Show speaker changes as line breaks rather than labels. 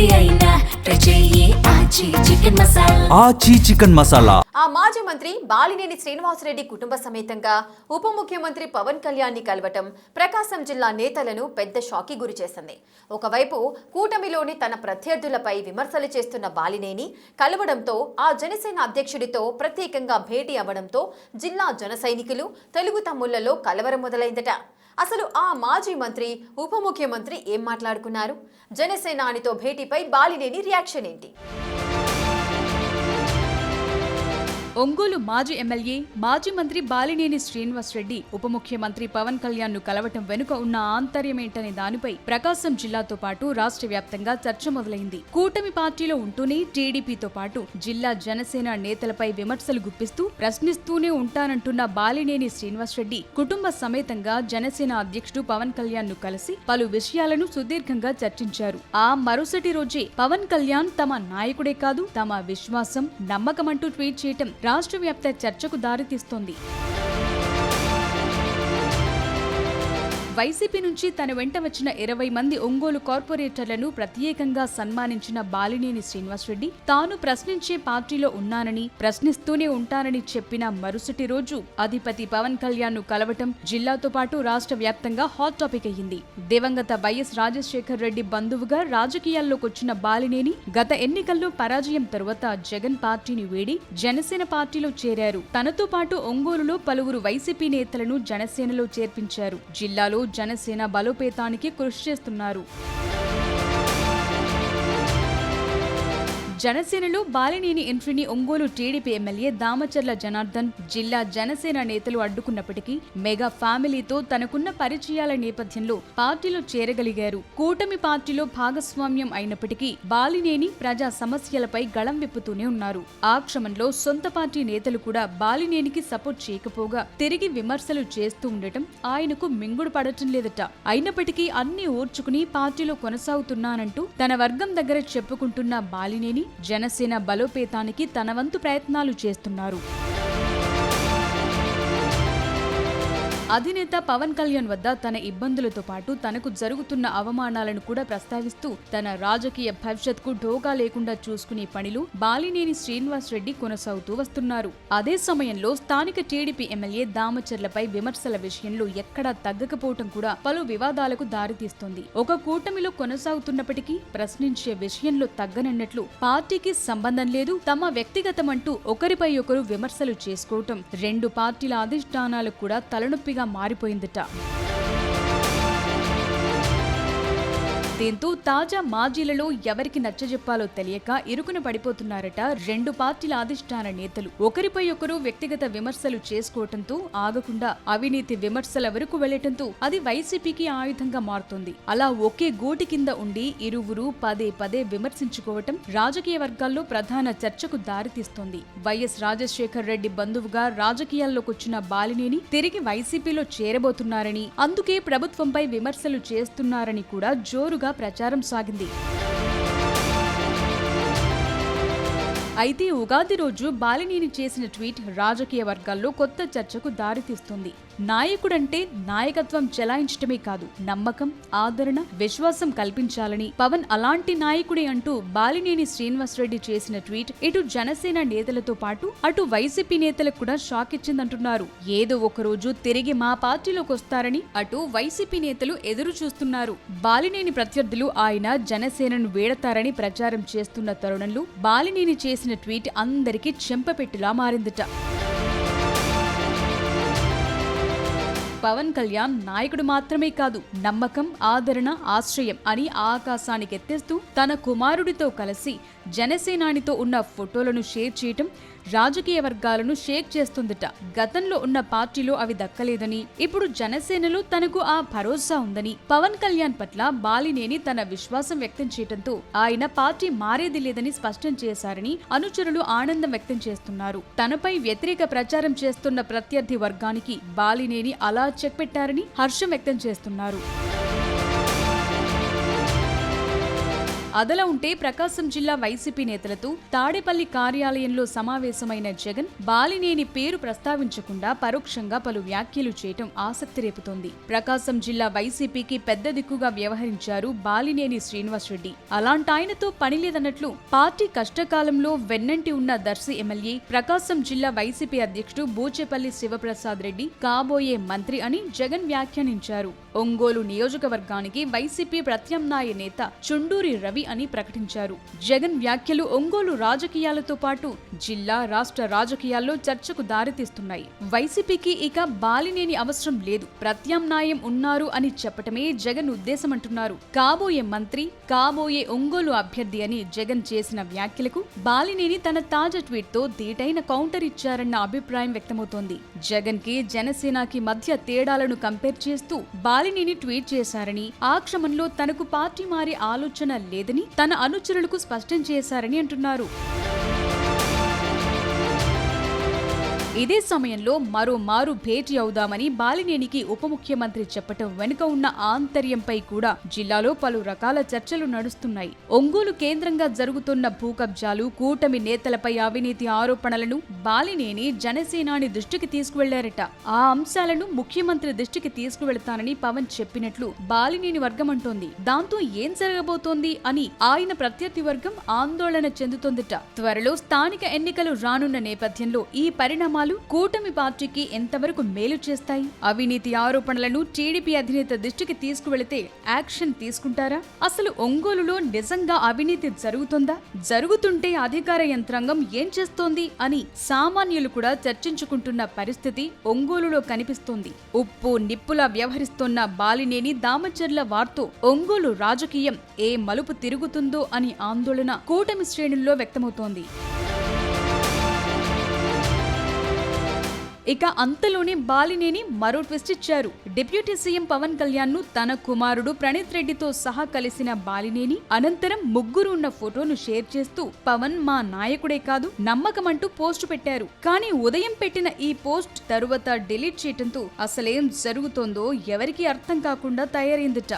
ఏది అయినా ట్రై చెయ్యి ఆచి చికెన్ మసాలా.
ఆ మాజీ మంత్రి బాలినేని శ్రీనివాసరెడ్డి కుటుంబ సమేతంగా ఉప ముఖ్యమంత్రి పవన్ కళ్యాణ్ ని కలవటం ప్రకాశం జిల్లా నేతలను పెద్ద షాకి గురి చేసింది. ఒకవైపు కూటమిలోని తన ప్రత్యర్థులపై విమర్శలు చేస్తున్న బాలినేని కలవడంతో ఆ జనసేన అధ్యక్షుడితో ప్రత్యేకంగా భేటీ అవ్వడంతో జిల్లా జన సైనికులు తెలుగు తమ్ముళ్లలో కలవరం మొదలైందట. అసలు ఆ మాజీ మంత్రి ఉప ముఖ్యమంత్రి ఏం మాట్లాడుకున్నారు? జనసేనానితో భేటీపై బాలినేని రియాక్షన్ ఏంటి?
ఒంగోలు మాజీ ఎమ్మెల్యే మాజీ మంత్రి బాలినేని శ్రీనివాసరెడ్డి ఉప ముఖ్యమంత్రి పవన్ కళ్యాణ్ ను కలవటం వెనుక ఉన్న ఆంతర్యమేంటనే దానిపై ప్రకాశం జిల్లాతో పాటు రాష్ట్ర వ్యాప్తంగా చర్చ మొదలైంది. కూటమి పార్టీలో ఉంటూనే టీడీపీతో పాటు జిల్లా జనసేన నేతలపై విమర్శలు గుప్పిస్తూ ప్రశ్నిస్తూనే ఉంటానంటున్న బాలినేని శ్రీనివాసరెడ్డి కుటుంబ సమేతంగా జనసేన అధ్యక్షుడు పవన్ కళ్యాణ్ ను కలిసి పలు విషయాలను సుదీర్ఘంగా చర్చించారు. ఆ మరుసటి రోజే పవన్ కళ్యాణ్ తమ నాయకుడే కాదు తమ విశ్వాసం నమ్మకమంటూ ట్వీట్ చేయటం రాష్ట్ర వ్యాప్త చర్చకు దారితీస్తోంది. వైసీపీ నుంచి తన వెంట వచ్చిన 20 మంది ఒంగోలు కార్పొరేటర్లను ప్రత్యేకంగా సన్మానించిన బాలినేని శ్రీనివాసరెడ్డి తాను ప్రశ్నించే పార్టీలో ఉన్నానని ప్రశ్నిస్తూనే ఉంటానని చెప్పిన మరుసటి రోజు అధిపతి పవన్ కళ్యాణ్ ను కలవటం జిల్లాతో పాటు రాష్ట్ర వ్యాప్తంగా హాట్ టాపిక్ అయ్యింది. దివంగత వైఎస్ రాజశేఖర్ రెడ్డి బంధువుగా రాజకీయాల్లోకి వచ్చిన బాలినేని గత ఎన్నికల్లో పరాజయం తరువాత జగన్ పార్టీని వీడి జనసేన పార్టీలో చేరారు. తనతో పాటు ఒంగోలులో పలువురు వైసీపీ నేతలను జనసేనలో చేర్పించారు. జిల్లాలో జనసేన బలోపేతానికి కృషి చేస్తున్నారు. జనసేనలో బాలినేని ఎంట్రీని ఒంగోలు టీడీపీ ఎమ్మెల్యే దామచర్ల జనార్దన్ జిల్లా జనసేన నేతలు అడ్డుకున్నప్పటికీ మెగా ఫ్యామిలీతో తనకున్న పరిచయాల నేపథ్యంలో పార్టీలో చేరగలిగారు. కూటమి పార్టీలో భాగస్వామ్యం అయినప్పటికీ బాలినేని ప్రజా సమస్యలపై గళం విప్పుతూనే ఉన్నారు. ఆ క్రమంలో సొంత పార్టీ నేతలు కూడా బాలినేనికి సపోర్ట్ చేయకపోగా తిరిగి విమర్శలు చేస్తూ ఉండటం ఆయనకు మింగుడు పడటం లేదట. అయినప్పటికీ అన్ని ఓర్చుకుని పార్టీలో కొనసాగుతున్నానంటూ తన వర్గం దగ్గర చెప్పుకుంటున్న బాలినేని జనసేన బలోపేతానికి తన వంతు ప్రయత్నాలు చేస్తున్నారు. అధినేత పవన్ కళ్యాణ్ వద్ద తన ఇబ్బందులతో పాటు తనకు జరుగుతున్న అవమానాలను కూడా ప్రస్తావిస్తూ తన రాజకీయ భవిష్యత్కు ఢోకా లేకుండా చూసుకునే పనిలో బాలినేని శ్రీనివాసరెడ్డి కొనసాగుతూ వస్తున్నారు. అదే సమయంలో స్థానిక టీడీపీ ఎమ్మెల్యే దామచర్లపై విమర్శల విషయంలో ఎక్కడా తగ్గకపోవటం కూడా పలు వివాదాలకు దారితీస్తోంది. ఒక కూటమిలో కొనసాగుతున్నప్పటికీ ప్రశ్నించే విషయంలో తగ్గనన్నట్లు పార్టీకి సంబంధం లేదు, తమ వ్యక్తిగతమంటూ ఒకరిపై ఒకరు విమర్శలు చేసుకోవటం రెండు పార్టీల అధిష్టానాలకు కూడా తలనొప్పిగా మారిపోయిందట. దీంతో తాజా మాజీలలో ఎవరికి నచ్చజెప్పాలో తెలియక ఇరుకున పడిపోతున్నారట రెండు పార్టీల అధిష్టాన నేతలు. ఒకరిపై ఒకరు వ్యక్తిగత విమర్శలు చేసుకోవటంతో ఆగకుండా అవినీతి విమర్శల వరకు వెళ్లటంతో అది వైసీపీకి ఆయుధంగా మారుతోంది. అలా ఒకే గూటి కింద ఉండి ఇరువురు పదే పదే విమర్శించుకోవటం రాజకీయ వర్గాల్లో ప్రధాన చర్చకు దారితీస్తోంది. వైఎస్ రాజశేఖర్ రెడ్డి బంధువుగా రాజకీయాల్లోకొచ్చిన బాలినేని తిరిగి వైసీపీలో చేరబోతున్నారని, అందుకే ప్రభుత్వంపై విమర్శలు చేస్తున్నారని కూడా జోరుగా ప్రచారం సాగింది. అయితే ఉగాది రోజు బాలినేని చేసిన ట్వీట్ రాజకీయ వర్గాల్లో కొత్త చర్చకు దారితీస్తుంది. నాయకుడంటే నాయకత్వం చెలాయించటమే కాదు, నమ్మకం, ఆదరణ, విశ్వాసం కల్పించాలని పవన్ అలాంటి నాయకుడే అంటూ బాలినేని శ్రీనివాసరెడ్డి చేసిన ట్వీట్ ఇటు జనసేన నేతలతో పాటు అటు వైసీపీ నేతలకు కూడా షాక్ ఇచ్చిందంటున్నారు. ఏదో ఒక రోజు తిరిగి మా పార్టీలోకి వస్తారని అటు వైసీపీ నేతలు ఎదురు చూస్తున్నారు. బాలినేని ప్రత్యర్థులు ఆయన జనసేనను వీడతారని ప్రచారం చేస్తున్న తరుణంలో బాలినేని చేసిన ట్వీట్ అందరికీ చెంపపెట్టులా మారిందట. పవన్ కళ్యాణ్ నాయకుడు మాత్రమే కాదు, నమ్మకం, ఆదరణ, ఆశ్రయం అని ఆకాశానికి ఎత్తేస్తూ తన కుమారుడితో కలిసి జనసేనానితో ఉన్న ఫోటోలను షేర్ చేయటం రాజకీయ వర్గాలను షేక్ చేస్తుందట. గతంలో ఉన్న పార్టీలో అవి దక్కలేదని, ఇప్పుడు జనసేనలో తనకు ఆ భరోసా ఉందని, పవన్ కళ్యాణ్ పట్ల బాలినేని తన విశ్వాసం వ్యక్తం చేయడంతో ఆయన పార్టీ మారేది లేదని స్పష్టం చేశారని అనుచరులు ఆనందం వ్యక్తం చేస్తున్నారు. తనపై వ్యతిరేక ప్రచారం చేస్తున్న ప్రత్యర్థి వర్గానికి బాలినేని అలా చెక్ పెట్టారని హర్షం వ్యక్తం చేస్తున్నారు. అదలా ఉంటే ప్రకాశం జిల్లా వైసీపీ నేతలతో తాడేపల్లి కార్యాలయంలో సమావేశమైన జగన్ బాలినేని పేరు ప్రస్తావించకుండా పరోక్షంగా పలు వ్యాఖ్యలు చేయటం ఆసక్తి రేపుతోంది. ప్రకాశం జిల్లా వైసీపీకి పెద్ద దిక్కుగా వ్యవహరించారు బాలినేని శ్రీనివాసరెడ్డి. అలాంటాయనతో పనిలేదన్నట్లు పార్టీ కష్టకాలంలో వెన్నంటి ఉన్న దర్శి ఎమ్మెల్యే, ప్రకాశం జిల్లా వైసీపీ అధ్యక్షుడు బూచేపల్లి శివప్రసాద్ రెడ్డి కాబోయే మంత్రి అని జగన్ వ్యాఖ్యానించారు. ఒంగోలు నియోజకవర్గానికి వైసీపీ ప్రత్యామ్నాయ నేత చుండూరి రవి అని ప్రకటించారు. జగన్ వ్యాఖ్యలు ఒంగోలు రాజకీయాలతో పాటు జిల్లా, రాష్ట్ర రాజకీయాల్లో చర్చకు దారితీస్తున్నాయి. వైసీపీకి ఇక బాలినేని అవసరం లేదు, ప్రత్యామ్నాయం ఉన్నారు అని చెప్పటమే జగన్ ఉద్దేశమంటున్నారు. కాబోయే మంత్రి, కాబోయే ఒంగోలు అభ్యర్థి అని జగన్ చేసిన వ్యాఖ్యలకు బాలినేని తన తాజా ట్వీట్ తో ధీటైన కౌంటర్ ఇచ్చారన్న అభిప్రాయం వ్యక్తమవుతోంది. జగన్ కి జనసేనకి మధ్య తేడాలను కంపేర్ చేస్తూ బాలినేని ట్వీట్ చేశారని, ఆ క్రమంలో తనకు పార్టీ మారే ఆలోచన లేదని తన అనుచరులకు స్పష్టం చేశారని అంటున్నారు. ఇదే సమయంలో మరోమారు భేటీ అవుదామని బాలినేనికి ఉప ముఖ్యమంత్రి చెప్పటం వెనుక ఉన్న ఆంతర్యంపై కూడా జిల్లాలో పలు రకాల చర్చలు నడుస్తున్నాయి. ఒంగోలు కేంద్రంగా జరుగుతున్న భూకబ్జాలు, కూటమి నేతలపై అవినీతి ఆరోపణలను బాలినేని జనసేనాని దృష్టికి తీసుకువెళ్లారట. ఆ అంశాలను ముఖ్యమంత్రి దృష్టికి తీసుకువెళతానని పవన్ చెప్పినట్లు బాలినేని వర్గం అంటోంది. దాంతో ఏం జరగబోతోంది అని ఆయన ప్రత్యర్థి వర్గం ఆందోళన చెందుతోందట. త్వరలో స్థానిక ఎన్నికలు రానున్న నేపథ్యంలో ఈ పరిణామాలు కూటమి పార్టీకి ఎంతవరకు మేలు చేస్తాయి? అవినీతి ఆరోపణలను టీడీపీ అధినేత దృష్టికి తీసుకువెళితే యాక్షన్ తీసుకుంటారా? అసలు ఒంగోలులో నిజంగా అవినీతి జరుగుతుందా? జరుగుతుంటే అధికార యంత్రాంగం ఏం చేస్తోంది అని సామాన్యులు కూడా చర్చించుకుంటున్న పరిస్థితి ఒంగోలులో కనిపిస్తోంది. ఉప్పు నిప్పులా వ్యవహరిస్తోన్న బాలినేని దామచర్ల వార్తో ఒంగోలు రాజకీయం ఏ మలుపు తిరుగుతుందో అని ఆందోళన కూటమి శ్రేణుల్లో వ్యక్తమవుతోంది. ఇక అంతలోనే బాలినేని మరో ట్విస్ట్ ఇచ్చారు. డిప్యూటీ సీఎం పవన్ కళ్యాణ్ ను తన కుమారుడు ప్రణీత్ రెడ్డితో సహా కలిసిన బాలినేని అనంతరం ముగ్గురు ఉన్న ఫోటోను షేర్ చేస్తూ పవన్ మా నాయకుడే కాదు, నమ్మకమంటూ పోస్టు పెట్టారు. కానీ ఉదయం పెట్టిన ఈ పోస్ట్ తరువాత డిలీట్ చేయటంతో అసలేం జరుగుతోందో ఎవరికీ అర్థం కాకుండా తయారైందట.